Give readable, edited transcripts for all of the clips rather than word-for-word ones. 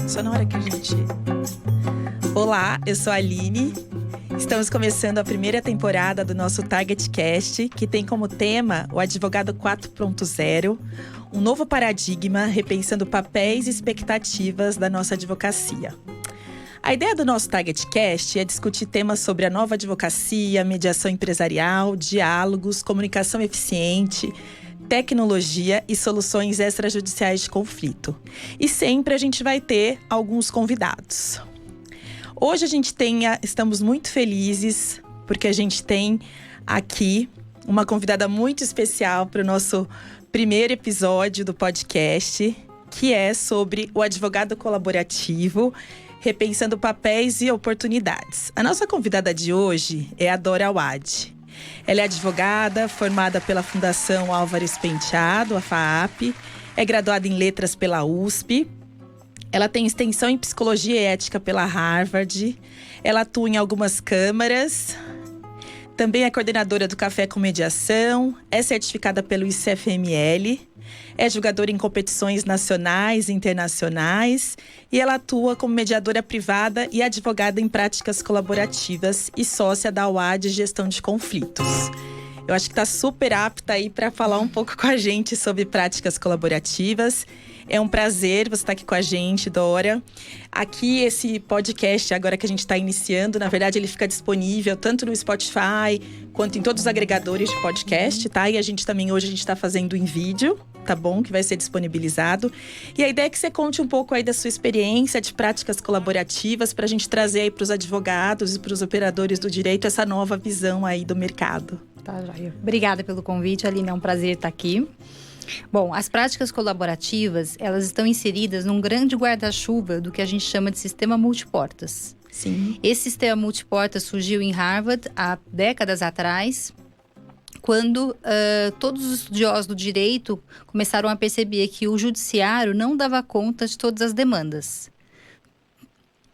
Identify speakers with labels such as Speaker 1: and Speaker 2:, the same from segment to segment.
Speaker 1: Só na hora que a gente... Olá, eu sou a Aline. Estamos começando a primeira temporada do nosso Target Cast, que tem como tema o Advogado 4.0, um novo paradigma repensando papéis e expectativas da nossa advocacia. A ideia do nosso Target Cast é discutir temas sobre a nova advocacia, mediação empresarial, diálogos, comunicação eficiente, tecnologia e soluções extrajudiciais de conflito. E sempre a gente vai ter alguns convidados. Hoje estamos muito felizes porque a gente tem aqui uma convidada muito especial para o nosso primeiro episódio do podcast, que é sobre o advogado colaborativo, repensando papéis e oportunidades. A nossa convidada de hoje é a Dora Awad. Ela é advogada, formada pela Fundação Álvares Penteado, a FAAP, é graduada em Letras pela USP. Ela tem extensão em Psicologia e Ética pela Harvard. Ela atua em algumas câmaras. Também é coordenadora do Café com Mediação. É certificada pelo ICFML. É julgadora em competições nacionais e internacionais. E ela atua como mediadora privada e advogada em práticas colaborativas e sócia da UAD Gestão de Conflitos. Eu acho que está super apta aí para falar um pouco com a gente sobre práticas colaborativas. É um prazer você estar aqui com a gente, Dora. Aqui, esse podcast, agora que a gente está iniciando, na verdade, ele fica disponível tanto no Spotify quanto em todos os agregadores de podcast, tá? E a gente também, hoje, a gente está fazendo em vídeo, tá bom? Que vai ser disponibilizado. E a ideia é que você conte um pouco aí da sua experiência de práticas colaborativas para a gente trazer aí para os advogados e para os operadores do direito essa nova visão aí do mercado.
Speaker 2: Tá, joia. Obrigada pelo convite, Aline. É um prazer estar aqui. Bom, as práticas colaborativas, elas estão inseridas num grande guarda-chuva do que a gente chama de sistema multiportas.
Speaker 1: Sim.
Speaker 2: Esse sistema multiportas surgiu em Harvard há décadas atrás, quando todos os estudiosos do direito começaram a perceber que o judiciário não dava conta de todas as demandas.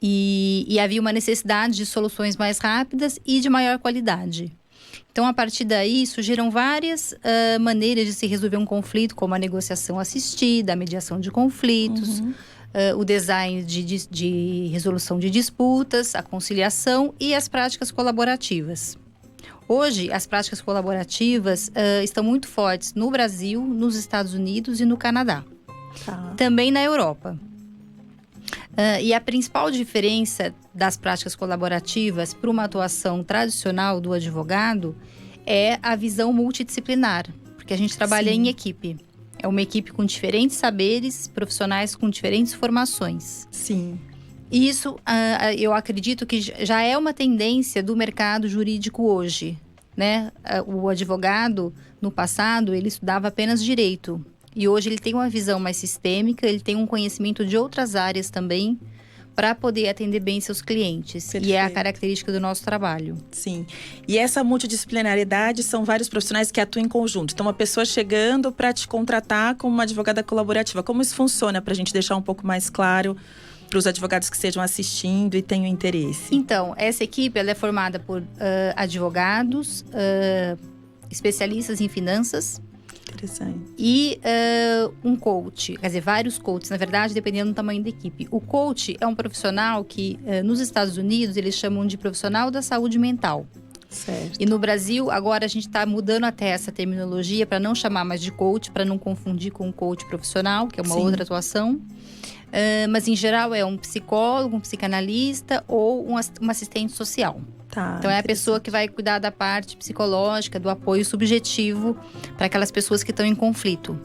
Speaker 2: E havia uma necessidade de soluções mais rápidas e de maior qualidade. Então, a partir daí, surgiram várias maneiras de se resolver um conflito, como a negociação assistida, a mediação de conflitos, o design de resolução de disputas, a conciliação e as práticas colaborativas. Hoje, as práticas colaborativas estão muito fortes no Brasil, nos Estados Unidos e no Canadá.
Speaker 1: Tá.
Speaker 2: Também na Europa. E a principal diferença das práticas colaborativas para uma atuação tradicional do advogado é a visão multidisciplinar, porque a gente trabalha em equipe. É uma equipe com diferentes saberes, profissionais com diferentes formações.
Speaker 1: Sim.
Speaker 2: E isso, eu acredito que já é uma tendência do mercado jurídico hoje, né? O advogado, no passado, ele estudava apenas direito. E hoje ele tem uma visão mais sistêmica, ele tem um conhecimento de outras áreas também para poder atender bem seus clientes.
Speaker 1: Perfeito.
Speaker 2: E é a característica do nosso trabalho.
Speaker 1: Sim. E essa multidisciplinariedade são vários profissionais que atuam em conjunto. Então, uma pessoa chegando para te contratar como uma advogada colaborativa. Como isso funciona, para a gente deixar um pouco mais claro para os advogados que estejam assistindo e tenham interesse?
Speaker 2: Então, essa equipe ela é formada por advogados, especialistas em finanças,
Speaker 1: interessante.
Speaker 2: E um coach, quer dizer, vários coaches, na verdade, dependendo do tamanho da equipe. O coach é um profissional que, nos Estados Unidos, eles chamam de profissional da saúde mental.
Speaker 1: Certo.
Speaker 2: E no Brasil, agora a gente está mudando até essa terminologia para não chamar mais de coach, para não confundir com um coach profissional, que é uma outra atuação. Mas, em geral, é um psicólogo, um psicanalista ou um assistente social.
Speaker 1: Tá,
Speaker 2: então, é a pessoa que vai cuidar da parte psicológica, do apoio subjetivo para aquelas pessoas que estão em conflito.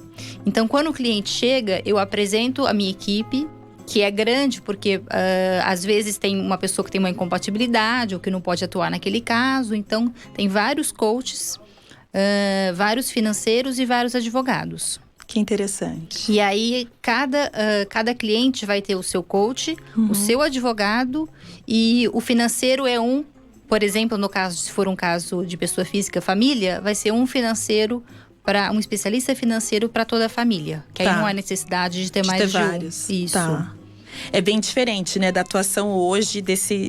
Speaker 2: Então, quando o cliente chega, eu apresento a minha equipe, que é grande, porque às vezes tem uma pessoa que tem uma incompatibilidade ou que não pode atuar naquele caso. Então, tem vários coaches, vários financeiros e vários advogados.
Speaker 1: Que interessante.
Speaker 2: E aí, cada cliente vai ter o seu coach, o seu advogado, e o financeiro é por exemplo, no caso, se for um caso de pessoa física, família, vai ser um financeiro para um especialista financeiro para toda a família. Que aí não há necessidade de ter mais de
Speaker 1: vários.
Speaker 2: Isso.
Speaker 1: Tá. É bem diferente, né, da atuação hoje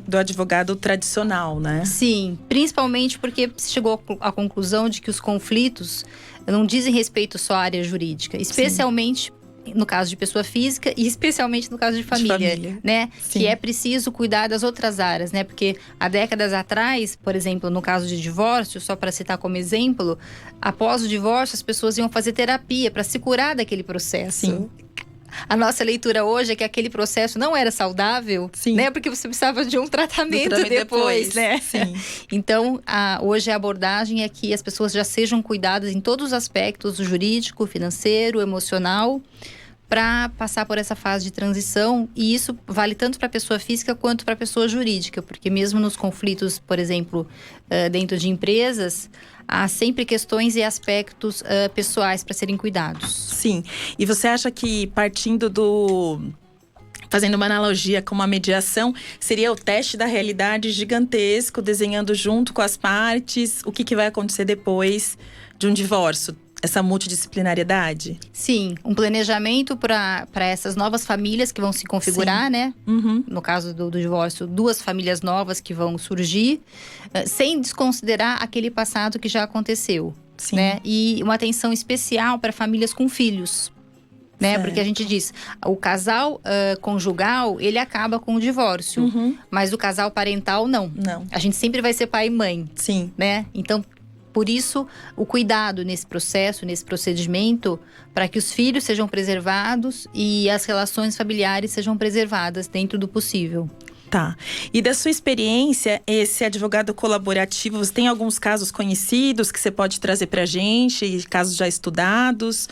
Speaker 1: do advogado tradicional, né?
Speaker 2: Sim, principalmente porque se chegou à conclusão de que os conflitos não dizem respeito só à área jurídica, especialmente no caso de pessoa física e especialmente no caso de família. Né? Que é preciso cuidar das outras áreas, né? Porque há décadas atrás, por exemplo, no caso de divórcio, só para citar como exemplo, após o divórcio as pessoas iam fazer terapia para se curar daquele processo.
Speaker 1: Sim.
Speaker 2: A nossa leitura hoje é que aquele processo não era saudável, né? Porque você precisava de um tratamento depois, né?
Speaker 1: Sim.
Speaker 2: Então, hoje a abordagem é que as pessoas já sejam cuidadas em todos os aspectos, jurídico, financeiro, emocional, para passar por essa fase de transição. E isso vale tanto para a pessoa física quanto para a pessoa jurídica, porque mesmo nos conflitos, por exemplo, dentro de empresas, há sempre questões e aspectos pessoais para serem cuidados.
Speaker 1: Sim. E você acha que fazendo uma analogia com uma mediação, seria o teste da realidade gigantesco, desenhando junto com as partes o que vai acontecer depois de um divórcio? Essa multidisciplinariedade?
Speaker 2: Sim, um planejamento para essas novas famílias que vão se configurar, né? No caso do divórcio, 2 famílias novas que vão surgir, sem desconsiderar aquele passado que já aconteceu.
Speaker 1: Sim.
Speaker 2: Né? E uma atenção especial para famílias com filhos. Né? Porque a gente diz, o casal conjugal, ele acaba com o divórcio. Mas o casal parental, não. A gente sempre vai ser pai e mãe.
Speaker 1: Sim.
Speaker 2: Né? Então, por isso, o cuidado nesse processo, nesse procedimento, para que os filhos sejam preservados e as relações familiares sejam preservadas dentro do possível.
Speaker 1: Tá. E da sua experiência, esse advogado colaborativo, você tem alguns casos conhecidos que você pode trazer pra gente, casos já estudados?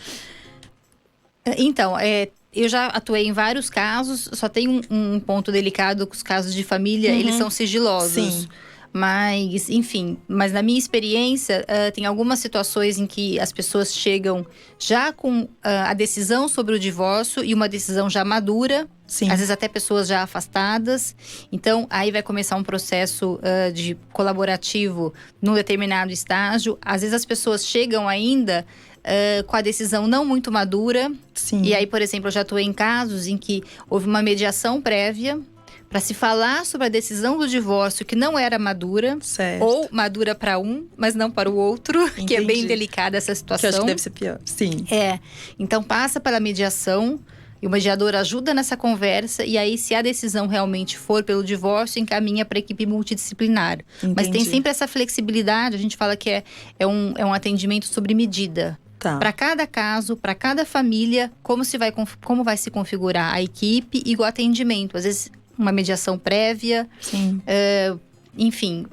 Speaker 2: Então, eu já atuei em vários casos, só tem um ponto delicado com os casos de família, eles são sigilosos.
Speaker 1: Sim.
Speaker 2: Mas, enfim, na minha experiência, tem algumas situações em que as pessoas chegam já com a decisão sobre o divórcio e uma decisão já madura.
Speaker 1: Sim.
Speaker 2: Às vezes até pessoas já afastadas. Então, aí vai começar um processo de colaborativo num determinado estágio. Às vezes as pessoas chegam ainda com a decisão não muito madura.
Speaker 1: Sim.
Speaker 2: E aí, por exemplo, eu já atuei em casos em que houve uma mediação prévia para se falar sobre a decisão do divórcio que não era madura.
Speaker 1: Certo.
Speaker 2: Ou madura para um, mas não para o outro.
Speaker 1: Entendi.
Speaker 2: Que é bem delicada essa situação.
Speaker 1: Que eu acho que deve ser pior. Sim.
Speaker 2: Então passa pela mediação e o mediador ajuda nessa conversa. E aí, se a decisão realmente for pelo divórcio, encaminha para a equipe multidisciplinar.
Speaker 1: Entendi.
Speaker 2: Mas tem sempre essa flexibilidade. A gente fala que é um atendimento sobre medida.
Speaker 1: Tá.
Speaker 2: Para cada caso, para cada família, como vai se configurar a equipe e o atendimento. Às vezes, uma mediação prévia.
Speaker 1: Sim.
Speaker 2: Enfim,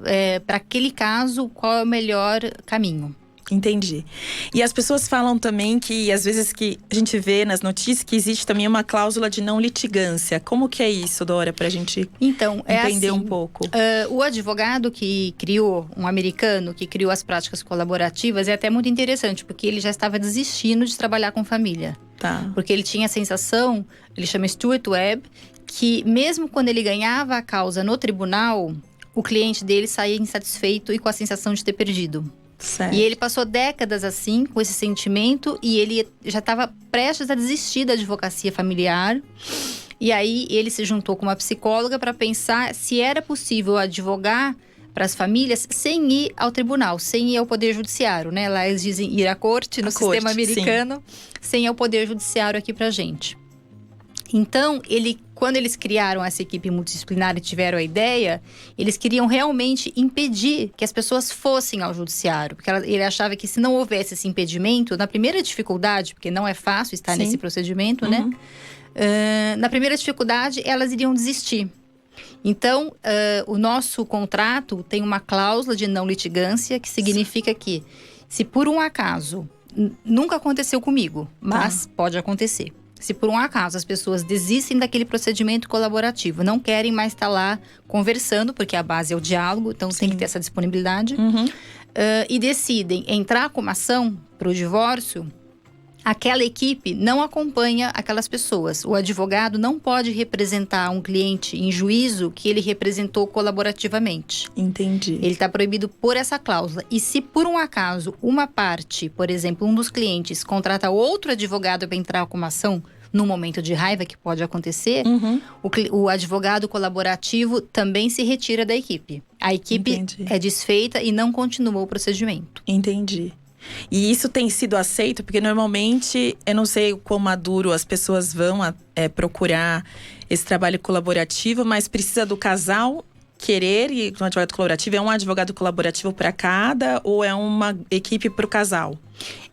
Speaker 2: para aquele caso, qual é o melhor caminho?
Speaker 1: Entendi. E as pessoas falam também que, às vezes, que a gente vê nas notícias que existe também uma cláusula de não litigância. Como que é isso, Dora, pra gente entender um pouco?
Speaker 2: O advogado que criou, um americano que criou as práticas colaborativas, é até muito interessante, porque ele já estava desistindo de trabalhar com família.
Speaker 1: Tá.
Speaker 2: Porque ele tinha a sensação, ele chama Stuart Webb, que mesmo quando ele ganhava a causa no tribunal, o cliente dele saía insatisfeito e com a sensação de ter perdido.
Speaker 1: Certo.
Speaker 2: E ele passou décadas assim, com esse sentimento, e ele já estava prestes a desistir da advocacia familiar. E aí ele se juntou com uma psicóloga para pensar se era possível advogar para as famílias sem ir ao tribunal, sem ir ao Poder Judiciário, né? Lá eles dizem ir à corte, no sistema americano, sem ir ao Poder Judiciário aqui pra gente. Então, quando eles criaram essa equipe multidisciplinar e tiveram a ideia, eles queriam realmente impedir que as pessoas fossem ao judiciário. Porque ele achava que se não houvesse esse impedimento, na primeira dificuldade, porque não é fácil estar nesse procedimento, né? Na primeira dificuldade, elas iriam desistir. Então, o nosso contrato tem uma cláusula de não litigância, que significa que, se por um acaso, nunca aconteceu comigo, mas pode acontecer. Se por um acaso as pessoas desistem daquele procedimento colaborativo, não querem mais estar lá conversando, porque a base é o diálogo, então tem que ter essa disponibilidade, e decidem entrar com uma ação para o divórcio, aquela equipe não acompanha aquelas pessoas. O advogado não pode representar um cliente em juízo que ele representou colaborativamente.
Speaker 1: Entendi.
Speaker 2: Ele está proibido por essa cláusula. E se por um acaso uma parte, por exemplo, um dos clientes contrata outro advogado para entrar com uma ação, num momento de raiva que pode acontecer, o advogado colaborativo também se retira da equipe. A equipe é desfeita e não continua o procedimento.
Speaker 1: Entendi. E isso tem sido aceito? Porque normalmente, eu não sei o quão maduro as pessoas vão procurar esse trabalho colaborativo, mas precisa do casal querer ir para um advogado colaborativo? É um advogado colaborativo para cada ou é uma equipe para o casal?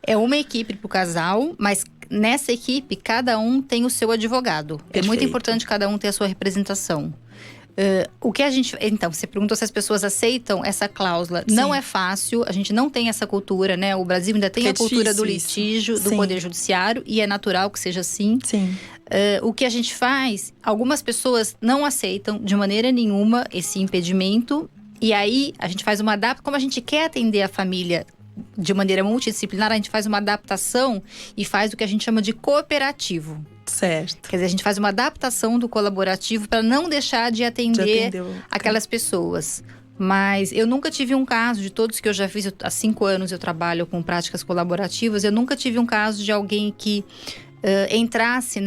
Speaker 2: É uma equipe para o casal, mas nessa equipe, cada um tem o seu advogado.
Speaker 1: Perfeito.
Speaker 2: É muito importante cada um ter a sua representação. Então, você perguntou se as pessoas aceitam essa cláusula.
Speaker 1: Sim.
Speaker 2: Não é fácil, a gente não tem essa cultura, né? O Brasil ainda tem a cultura do litígio, do Poder Judiciário, e é natural que seja assim.
Speaker 1: Sim.
Speaker 2: O que a gente faz, algumas pessoas não aceitam de maneira nenhuma esse impedimento. E aí, a gente faz uma adaptação, como a gente quer atender a família de maneira multidisciplinar, a gente faz uma adaptação e faz o que a gente chama de cooperativo.
Speaker 1: Certo.
Speaker 2: Quer dizer, a gente faz uma adaptação do colaborativo para não deixar de atender aquelas pessoas. Mas eu nunca tive um caso, de todos que eu já fiz, há 5 anos eu trabalho com práticas colaborativas, eu nunca tive um caso de alguém que entrasse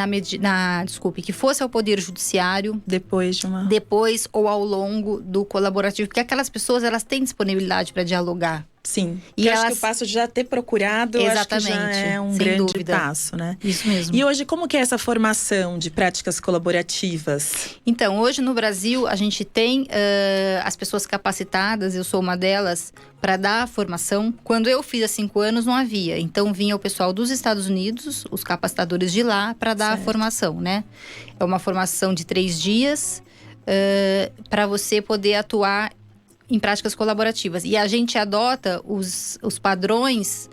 Speaker 2: que fosse ao Poder Judiciário depois ou ao longo do colaborativo, porque aquelas pessoas, elas têm disponibilidade para dialogar.
Speaker 1: Sim, e acho que o passo de já ter procurado,
Speaker 2: exatamente,
Speaker 1: acho que já é um grande passo, né?
Speaker 2: Isso mesmo.
Speaker 1: E hoje, como que é essa formação de práticas colaborativas?
Speaker 2: Então, hoje no Brasil, a gente tem as pessoas capacitadas, eu sou uma delas, para dar a formação. Quando eu fiz há 5 anos, não havia. Então, vinha o pessoal dos Estados Unidos, os capacitadores de lá, para dar a formação, né? É uma formação de 3 dias, para você poder atuar em práticas colaborativas. E a gente adota os padrões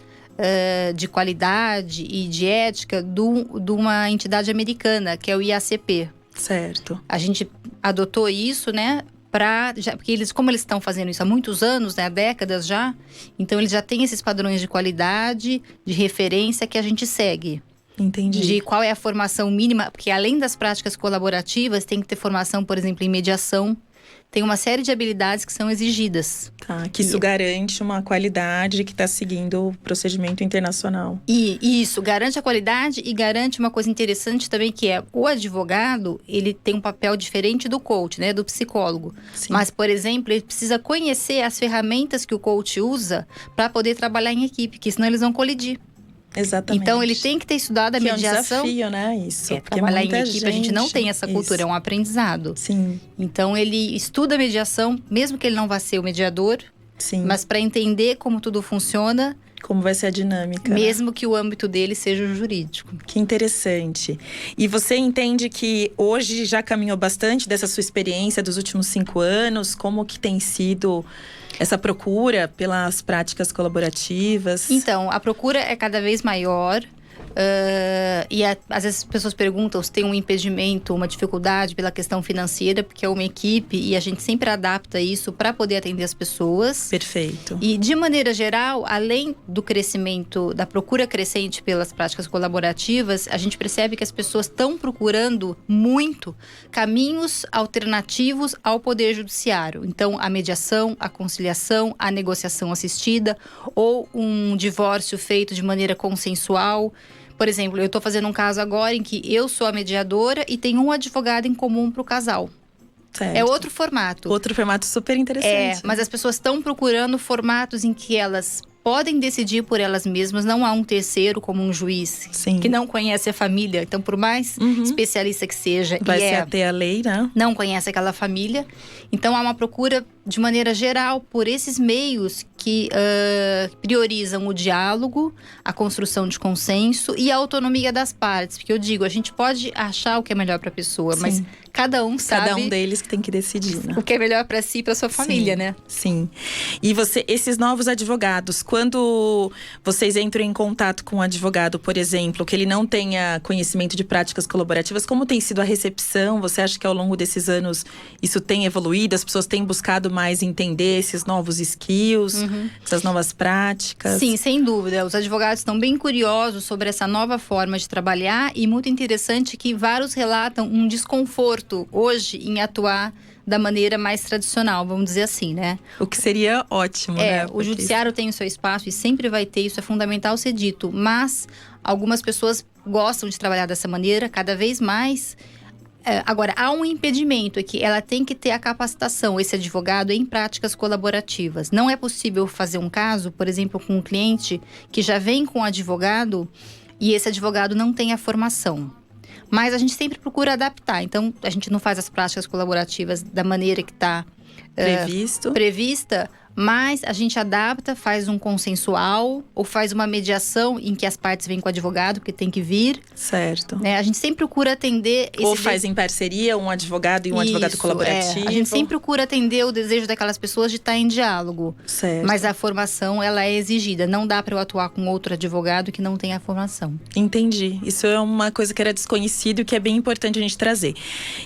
Speaker 2: de qualidade e de ética de uma entidade americana, que é o IACP.
Speaker 1: Certo.
Speaker 2: A gente adotou isso, né? Porque como eles estão fazendo isso há muitos anos, né, há décadas já, então eles já têm esses padrões de qualidade, de referência que a gente segue.
Speaker 1: Entendi.
Speaker 2: De qual é a formação mínima, porque além das práticas colaborativas, tem que ter formação, por exemplo, em mediação. Tem uma série de habilidades que são exigidas.
Speaker 1: Tá, que isso garante uma qualidade que está seguindo o procedimento internacional.
Speaker 2: E isso, garante a qualidade e garante uma coisa interessante também, que é o advogado, ele tem um papel diferente do coach, né, do psicólogo. Sim. Mas, por exemplo, ele precisa conhecer as ferramentas que o coach usa para poder trabalhar em equipe, porque senão eles vão colidir.
Speaker 1: Exatamente.
Speaker 2: Então, ele tem que ter estudado a mediação.
Speaker 1: É um desafio, né, isso.
Speaker 2: Trabalhar em equipe, a gente não tem essa cultura, é um aprendizado.
Speaker 1: Sim.
Speaker 2: Então, ele estuda a mediação, mesmo que ele não vá ser o mediador.
Speaker 1: Sim.
Speaker 2: Mas para entender como tudo funciona.
Speaker 1: Como vai ser a dinâmica.
Speaker 2: Mesmo que o âmbito dele seja o jurídico.
Speaker 1: Que interessante. E você entende que hoje já caminhou bastante dessa sua experiência dos últimos 5 anos? Como que tem sido essa procura pelas práticas colaborativas?
Speaker 2: Então, a procura é cada vez maior. Às vezes as pessoas perguntam se tem um impedimento, uma dificuldade pela questão financeira, porque é uma equipe e a gente sempre adapta isso para poder atender as pessoas.
Speaker 1: Perfeito.
Speaker 2: E de maneira geral, além do crescimento, da procura crescente pelas práticas colaborativas, a gente percebe que as pessoas estão procurando muito caminhos alternativos ao Poder Judiciário. Então, a mediação, a conciliação, a negociação assistida ou um divórcio feito de maneira consensual. Por exemplo, eu estou fazendo um caso agora em que eu sou a mediadora e tem um advogado em comum para o casal.
Speaker 1: Certo.
Speaker 2: É outro formato.
Speaker 1: Outro formato super interessante.
Speaker 2: Mas as pessoas estão procurando formatos em que elas podem decidir por elas mesmas. Não há um terceiro, como um juiz,
Speaker 1: Sim.
Speaker 2: que não conhece a família. Então, por mais especialista que seja,
Speaker 1: vai se ater à lei, né?
Speaker 2: Não conhece aquela família. Então, há uma procura, de maneira geral, por esses meios que priorizam o diálogo, a construção de consenso e a autonomia das partes. Porque eu digo, a gente pode achar o que é melhor para a pessoa, mas cada um sabe…
Speaker 1: Cada um deles que tem que decidir, né?
Speaker 2: O que é melhor para si e para sua família, né?
Speaker 1: Sim. E esses novos advogados, quando vocês entram em contato com um advogado, por exemplo, que ele não tenha conhecimento de práticas colaborativas, como tem sido a recepção? Você acha que ao longo desses anos isso tem evoluído? As pessoas têm buscado mais entender esses novos skills, essas novas práticas?
Speaker 2: Sim, sem dúvida. Os advogados estão bem curiosos sobre essa nova forma de trabalhar e muito interessante que vários relatam um desconforto hoje em atuar da maneira mais tradicional, vamos dizer assim, né?
Speaker 1: O que seria ótimo, né?
Speaker 2: O judiciário tem o seu espaço e sempre vai ter, isso é fundamental ser dito. Mas algumas pessoas gostam de trabalhar dessa maneira, cada vez mais. Agora, há um impedimento, é que ela tem que ter a capacitação, esse advogado, em práticas colaborativas. Não é possível fazer um caso, por exemplo, com um cliente que já vem com um advogado e esse advogado não tem a formação. Mas a gente sempre procura adaptar. Então, a gente não faz as práticas colaborativas da maneira que está prevista, mas a gente adapta, faz um consensual ou faz uma mediação em que as partes vêm com o advogado, porque tem que vir.
Speaker 1: Certo.
Speaker 2: Né? A gente sempre procura atender…
Speaker 1: Ou faz em parceria um advogado e um advogado colaborativo.
Speaker 2: A gente sempre procura atender o desejo daquelas pessoas de estar em diálogo.
Speaker 1: Certo.
Speaker 2: Mas a formação, ela é exigida. Não dá para eu atuar com outro advogado que não tenha a formação.
Speaker 1: Entendi. Isso é uma coisa que era desconhecido e que é bem importante a gente trazer.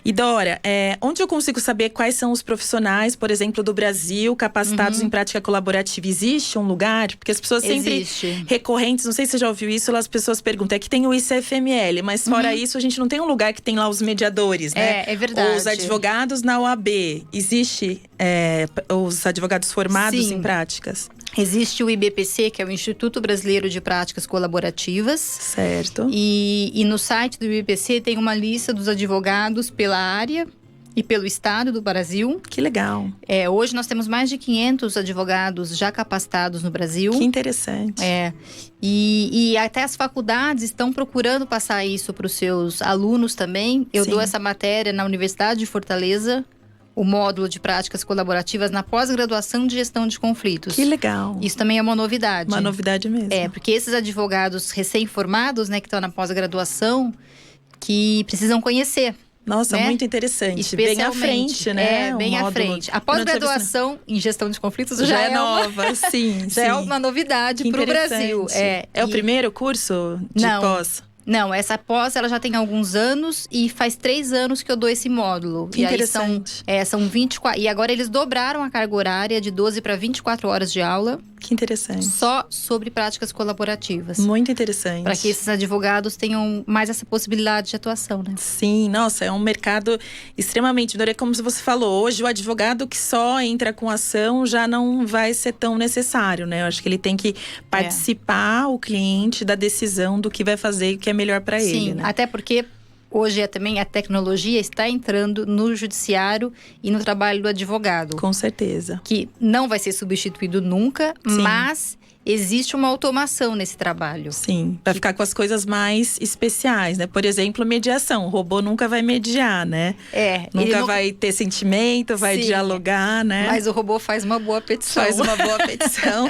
Speaker 1: E Dora, onde eu consigo saber quais são os profissionais, por exemplo, do Brasil, capacitados em prática colaborativa? Existe um lugar? Porque as pessoas sempre recorrentes, não sei se você já ouviu isso, as pessoas perguntam, é que tem o ICFML, mas fora isso, a gente não tem um lugar que tem lá os mediadores, né?
Speaker 2: É verdade.
Speaker 1: Ou os advogados na OAB. Existe os advogados formados em práticas?
Speaker 2: Existe o IBPC, que é o Instituto Brasileiro de Práticas Colaborativas.
Speaker 1: Certo.
Speaker 2: E no site do IBPC tem uma lista dos advogados pela área e pelo estado do Brasil.
Speaker 1: Que legal.
Speaker 2: Hoje nós temos mais de 500 advogados já capacitados no Brasil.
Speaker 1: Que interessante.
Speaker 2: E até as faculdades estão procurando passar isso para os seus alunos também. Eu dou essa matéria na Universidade de Fortaleza, o módulo de práticas colaborativas na pós-graduação de gestão de conflitos.
Speaker 1: Que legal.
Speaker 2: Isso também é uma novidade.
Speaker 1: Uma novidade mesmo.
Speaker 2: Porque esses advogados recém-formados, né, que estão na pós-graduação, que precisam conhecer.
Speaker 1: Nossa, muito interessante. Bem à frente, né?
Speaker 2: Bem à frente. A pós-graduação em gestão de conflitos já é
Speaker 1: nova, sim.
Speaker 2: Já é uma novidade para o Brasil.
Speaker 1: É o primeiro curso de pós?
Speaker 2: Não, essa pós ela já tem alguns anos e faz 3 anos que eu dou esse módulo.
Speaker 1: Que interessante.
Speaker 2: São 24. E agora eles dobraram a carga horária de 12 para 24 horas de aula.
Speaker 1: Que interessante.
Speaker 2: Só sobre práticas colaborativas.
Speaker 1: Muito interessante.
Speaker 2: Para que esses advogados tenham mais essa possibilidade de atuação, né?
Speaker 1: Sim, nossa, é um mercado extremamente… Como você falou, hoje o advogado que só entra com ação já não vai ser tão necessário, né? Eu acho que ele tem que participar, o cliente, da decisão do que vai fazer e o que é melhor para ele.
Speaker 2: Sim,
Speaker 1: né?
Speaker 2: Até porque… Hoje também a tecnologia está entrando no judiciário e no trabalho do advogado.
Speaker 1: Com certeza.
Speaker 2: Que não vai ser substituído nunca, mas existe uma automação nesse trabalho.
Speaker 1: Sim, para ficar com as coisas mais especiais, né? Por exemplo, mediação. O robô nunca vai mediar, né? Nunca vai ter sentimento, vai dialogar, né?
Speaker 2: Mas o robô faz uma boa petição.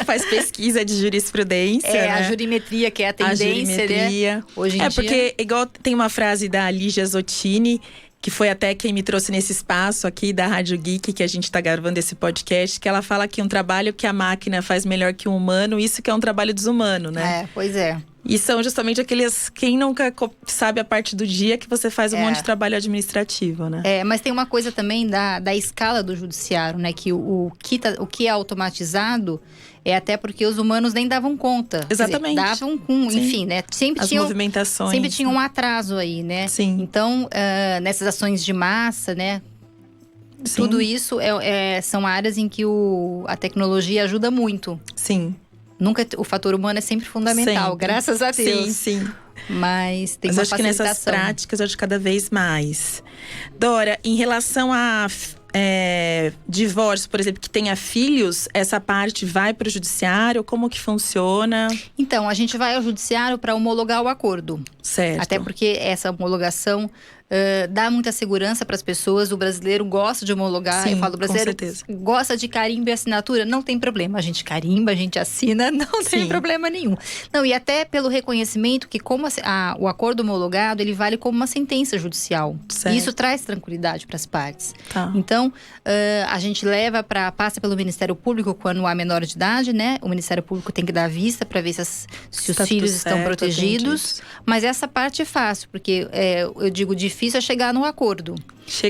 Speaker 1: Faz pesquisa de jurisprudência, né?
Speaker 2: A jurimetria, que é a tendência, né? Hoje em dia.
Speaker 1: Porque, igual tem uma frase da Lígia Zottini, que foi até quem me trouxe nesse espaço aqui da Rádio Geek, que a gente está gravando esse podcast, que ela fala que um trabalho que a máquina faz melhor que o humano, isso que é um trabalho desumano, né?
Speaker 2: Pois é.
Speaker 1: E são justamente aqueles… Quem nunca sabe a parte do dia que você faz um monte de trabalho administrativo, né?
Speaker 2: Mas tem uma coisa também da escala do judiciário, né? Que o que é automatizado… até porque os humanos nem davam conta.
Speaker 1: Exatamente.
Speaker 2: Quer dizer, davam enfim, né?
Speaker 1: As movimentações.
Speaker 2: Sempre tinha um atraso aí, né?
Speaker 1: Sim.
Speaker 2: Então, nessas ações de massa, né? Sim. Tudo isso são áreas em que a tecnologia ajuda muito.
Speaker 1: Sim.
Speaker 2: O fator humano é sempre fundamental, graças a Deus.
Speaker 1: Sim.
Speaker 2: Mas tem uma facilitação.
Speaker 1: Acho que nessas práticas, acho que cada vez mais. Dora, em relação a… divórcio, por exemplo, que tenha filhos, essa parte vai para o judiciário? Como que funciona?
Speaker 2: Então, a gente vai ao judiciário para homologar o acordo.
Speaker 1: Certo.
Speaker 2: Até porque essa homologação dá muita segurança para as pessoas. O brasileiro gosta de homologar.
Speaker 1: Sim,
Speaker 2: eu falo, o brasileiro gosta de carimbo e assinatura. Não tem problema. A gente carimba, a gente assina, não tem problema nenhum. Não, e até pelo reconhecimento que como o acordo homologado, ele vale como uma sentença judicial.
Speaker 1: Certo.
Speaker 2: E isso traz tranquilidade para as partes.
Speaker 1: Tá.
Speaker 2: Então, a gente passa pelo Ministério Público quando há menor de idade, né? O Ministério Público tem que dar vista para ver se os filhos estão protegidos. Mas essa parte é fácil, porque eu digo difícil é chegar no acordo.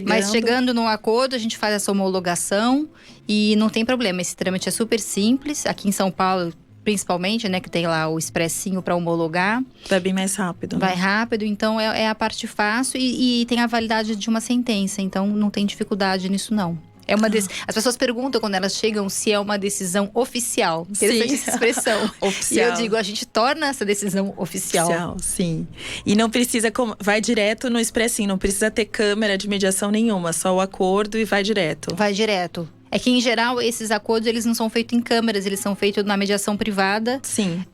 Speaker 2: Mas chegando no acordo, a gente faz essa homologação e não tem problema. Esse trâmite é super simples. Aqui em São Paulo, principalmente, né? Que tem lá o expressinho para homologar.
Speaker 1: Vai bem mais rápido.
Speaker 2: Vai rápido, então é a parte fácil e tem a validade de uma sentença. Então não tem dificuldade nisso, não. As pessoas perguntam quando elas chegam se é uma decisão oficial. Interessante essa expressão.
Speaker 1: Oficial.
Speaker 2: E eu digo, a gente torna essa decisão oficial.
Speaker 1: Sim. E não precisa, vai direto no expressinho, não precisa ter câmera de mediação nenhuma, só o acordo e vai direto.
Speaker 2: Vai direto. É que, em geral, esses acordos, eles não são feitos em câmeras, eles são feitos na mediação privada.
Speaker 1: Sim.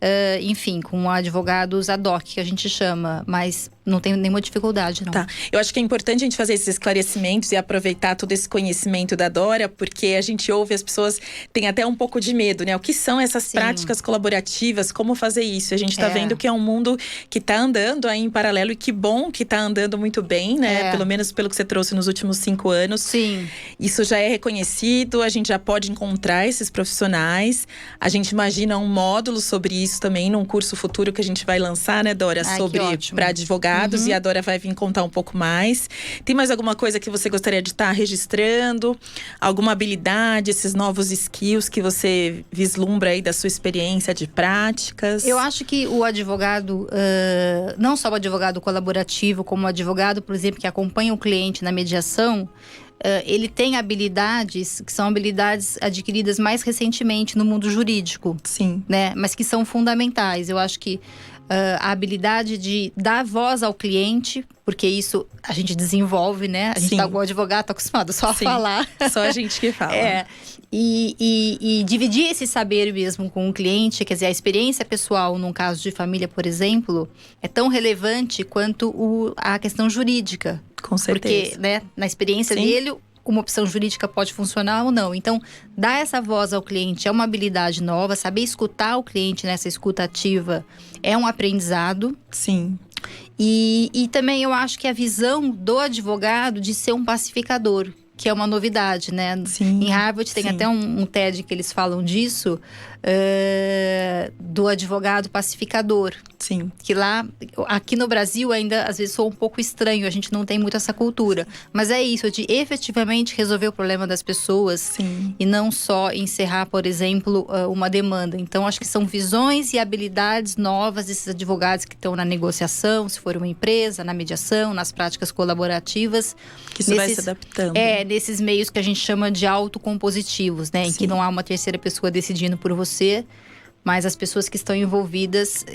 Speaker 2: Enfim, com advogados ad hoc, que a gente chama. Mas não tem nenhuma dificuldade, não.
Speaker 1: Tá. Eu acho que é importante a gente fazer esses esclarecimentos e aproveitar todo esse conhecimento da Dora, porque a gente ouve as pessoas têm até um pouco de medo, né? O que são essas práticas colaborativas? Como fazer isso? A gente tá vendo que é um mundo que tá andando aí em paralelo, e que bom que tá andando muito bem, né? Pelo menos pelo que você trouxe nos últimos 5 anos.
Speaker 2: Sim.
Speaker 1: Isso já é reconhecido, a gente já pode encontrar esses profissionais. A gente imagina um módulo sobre isso também num curso futuro que a gente vai lançar, né, Dora? Sobre para advogados. E a Dora vai vir contar um pouco mais. Tem mais alguma coisa que você gostaria de estar registrando? Alguma habilidade, esses novos skills que você vislumbra aí da sua experiência de práticas?
Speaker 2: Eu acho que o advogado, não só o advogado colaborativo, como o advogado, por exemplo, que acompanha o cliente na mediação, ele tem habilidades que são habilidades adquiridas mais recentemente no mundo jurídico.
Speaker 1: Sim.
Speaker 2: Né? Mas que são fundamentais. Eu acho que a habilidade de dar voz ao cliente, porque isso a gente desenvolve, né? A gente o advogado tá acostumado só a falar.
Speaker 1: Só a gente que fala.
Speaker 2: E dividir esse saber mesmo com o cliente, quer dizer, a experiência pessoal num caso de família, por exemplo, é tão relevante quanto a questão jurídica.
Speaker 1: Com certeza.
Speaker 2: Porque, né, na experiência dele, uma opção jurídica pode funcionar ou não. Então, dar essa voz ao cliente é uma habilidade nova. Saber escutar o cliente nessa escuta ativa é um aprendizado.
Speaker 1: Sim.
Speaker 2: E também eu acho que a visão do advogado de ser um pacificador, que é uma novidade, né?
Speaker 1: Sim.
Speaker 2: Em Harvard tem até um TED que eles falam disso, do advogado pacificador.
Speaker 1: Sim.
Speaker 2: Que aqui no Brasil ainda às vezes soa um pouco estranho, a gente não tem muito essa cultura. Mas é isso, de efetivamente resolver o problema das pessoas.
Speaker 1: Sim.
Speaker 2: E não só encerrar, por exemplo, uma demanda. Então acho que são visões e habilidades novas desses advogados que estão na negociação, se for uma empresa, na mediação, nas práticas colaborativas.
Speaker 1: Que isso vai se adaptando.
Speaker 2: Nesses meios que a gente chama de autocompositivos, né? Em que não há uma terceira pessoa decidindo por você, mas as pessoas que estão envolvidas,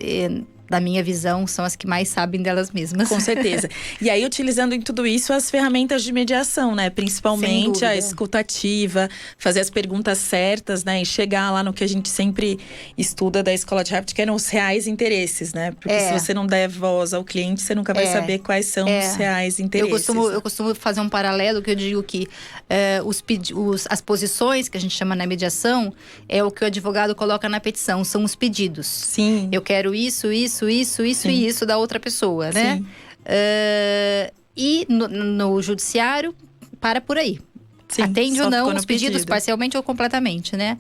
Speaker 2: da minha visão, são as que mais sabem delas mesmas.
Speaker 1: Com certeza. E aí, utilizando em tudo isso as ferramentas de mediação, né? Principalmente a escutativa, fazer as perguntas certas, né? E chegar lá no que a gente sempre estuda da Escola de Harvard, que eram os reais interesses, né? Porque se você não der voz ao cliente, você nunca vai saber quais são os reais interesses.
Speaker 2: Eu costumo fazer um paralelo, que eu digo que as posições que a gente chama na mediação é o que o advogado coloca na petição, são os pedidos.
Speaker 1: Sim.
Speaker 2: Eu quero isso e isso da outra pessoa, né? E no judiciário, para por aí. Sim, atende ou não os pedidos, parcialmente ou completamente, né?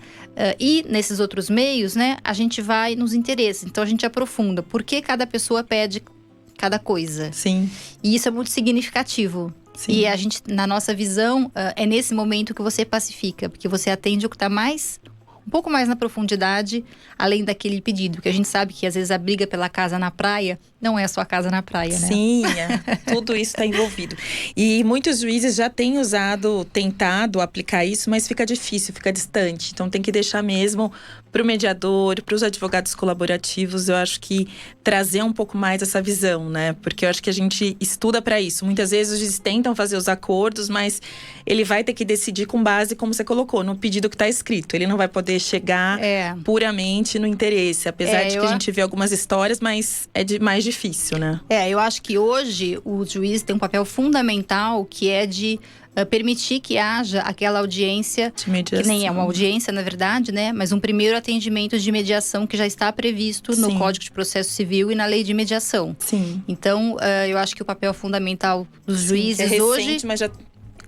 Speaker 2: E nesses outros meios, né, a gente vai nos interesses. Então a gente aprofunda. Por que cada pessoa pede cada coisa?
Speaker 1: Sim.
Speaker 2: E isso é muito significativo. Sim. E a gente, na nossa visão, é nesse momento que você pacifica. Porque você atende o que está um pouco mais na profundidade, além daquele pedido. Porque a gente sabe que às vezes a briga pela casa na praia não é só a casa na praia, né?
Speaker 1: Sim, tudo isso está envolvido. E muitos juízes já têm tentado aplicar isso, mas fica difícil, fica distante. Então tem que deixar mesmo para o mediador, para os advogados colaborativos, eu acho que trazer um pouco mais essa visão, né? Porque eu acho que a gente estuda para isso. Muitas vezes os juízes tentam fazer os acordos, mas ele vai ter que decidir com base, como você colocou, no pedido que está escrito. Ele não vai poder chegar puramente no interesse. Apesar de que a gente vê algumas histórias, mas é mais difícil, né?
Speaker 2: Eu acho que hoje o juiz tem um papel fundamental, que é de permitir que haja aquela audiência,
Speaker 1: de mediação,
Speaker 2: que nem é uma audiência, na verdade, né? Mas um primeiro atendimento de mediação que já está previsto no Código de Processo Civil e na Lei de Mediação.
Speaker 1: Sim.
Speaker 2: Então, eu acho que o papel fundamental dos juízes
Speaker 1: é recente,
Speaker 2: hoje…
Speaker 1: mas já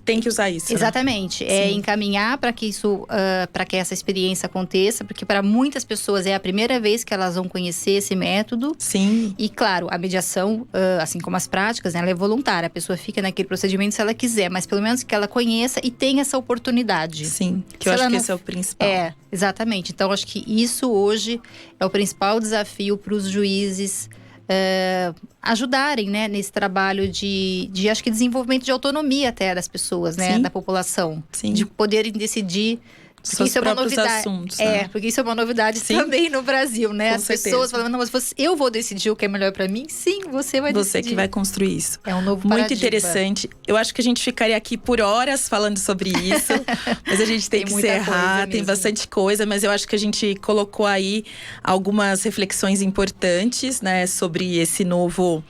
Speaker 1: tem que usar isso.
Speaker 2: Exatamente.
Speaker 1: Né?
Speaker 2: É encaminhar para que isso, para que essa experiência aconteça, porque para muitas pessoas é a primeira vez que elas vão conhecer esse método.
Speaker 1: Sim.
Speaker 2: E claro, a mediação, assim como as práticas, né, ela é voluntária. A pessoa fica naquele procedimento se ela quiser, mas pelo menos que ela conheça e tenha essa oportunidade.
Speaker 1: Sim, que eu acho que esse é o principal.
Speaker 2: Exatamente. Então, acho que isso hoje é o principal desafio para os juízes ajudarem, né, nesse trabalho de acho que desenvolvimento de autonomia até das pessoas, né,
Speaker 1: Sim.
Speaker 2: da população.
Speaker 1: Sim.
Speaker 2: De poderem decidir. Porque
Speaker 1: Seus
Speaker 2: isso é uma
Speaker 1: próprios
Speaker 2: novidade.
Speaker 1: assuntos, né?
Speaker 2: Porque isso é uma novidade
Speaker 1: Sim.
Speaker 2: também no Brasil, né?
Speaker 1: Com
Speaker 2: As
Speaker 1: certeza.
Speaker 2: pessoas falando, não, mas eu vou decidir o que é melhor pra mim. Sim, você vai decidir.
Speaker 1: Você que vai construir isso.
Speaker 2: É um novo
Speaker 1: Muito
Speaker 2: paradigma.
Speaker 1: interessante. Eu acho que a gente ficaria aqui por horas falando sobre isso. Mas a gente tem que
Speaker 2: muita
Speaker 1: encerrar,
Speaker 2: coisa
Speaker 1: tem
Speaker 2: mesmo.
Speaker 1: bastante coisa. Mas eu acho que a gente colocou aí algumas reflexões importantes, né? Sobre esse novo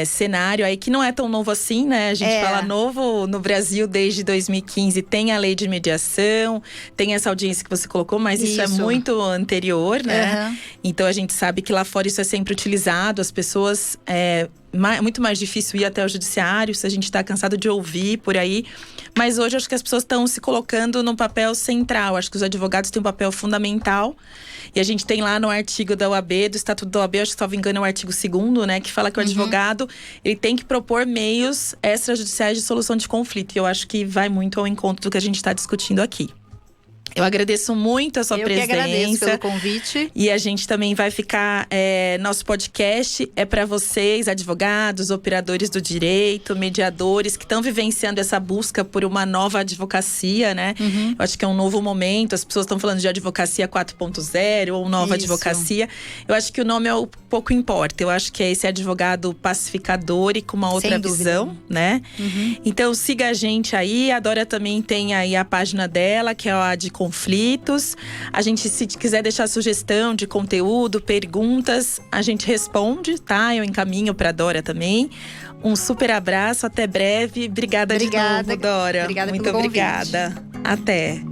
Speaker 1: cenário aí, que não é tão novo assim, né? A gente fala novo no Brasil desde 2015. Tem a lei de mediação, tem essa audiência que você colocou, mas isso é muito anterior, né?
Speaker 2: Uhum.
Speaker 1: Então a gente sabe que lá fora isso é sempre utilizado, as pessoas… muito mais difícil ir até o judiciário, se a gente está cansado de ouvir por aí. Mas hoje acho que as pessoas estão se colocando num papel central. Acho que os advogados têm um papel fundamental. E a gente tem lá no artigo da OAB, do Estatuto da OAB, acho que, se não me engano, é o artigo 2º, né? Que fala que o advogado, ele tem que propor meios extrajudiciais de solução de conflito. E eu acho que vai muito ao encontro do que a gente está discutindo aqui. Eu agradeço muito a sua presença.
Speaker 2: Eu que agradeço pelo convite.
Speaker 1: E a gente também vai ficar… nosso podcast é para vocês, advogados, operadores do direito, mediadores, que estão vivenciando essa busca por uma nova advocacia, né? Eu acho que é um novo momento. As pessoas estão falando de advocacia 4.0 ou nova advocacia. Eu acho que o nome pouco importa. Eu acho que é esse advogado pacificador e com uma outra visão, né? Então siga a gente aí. A Dora também tem aí a página dela, que é a de conflitos. A gente, se quiser deixar sugestão de conteúdo, perguntas, a gente responde, tá? Eu encaminho para Dora também. Um super abraço, até breve. Obrigada de novo, Dora.
Speaker 2: Obrigada
Speaker 1: muito
Speaker 2: pelo convite.
Speaker 1: obrigada. Até.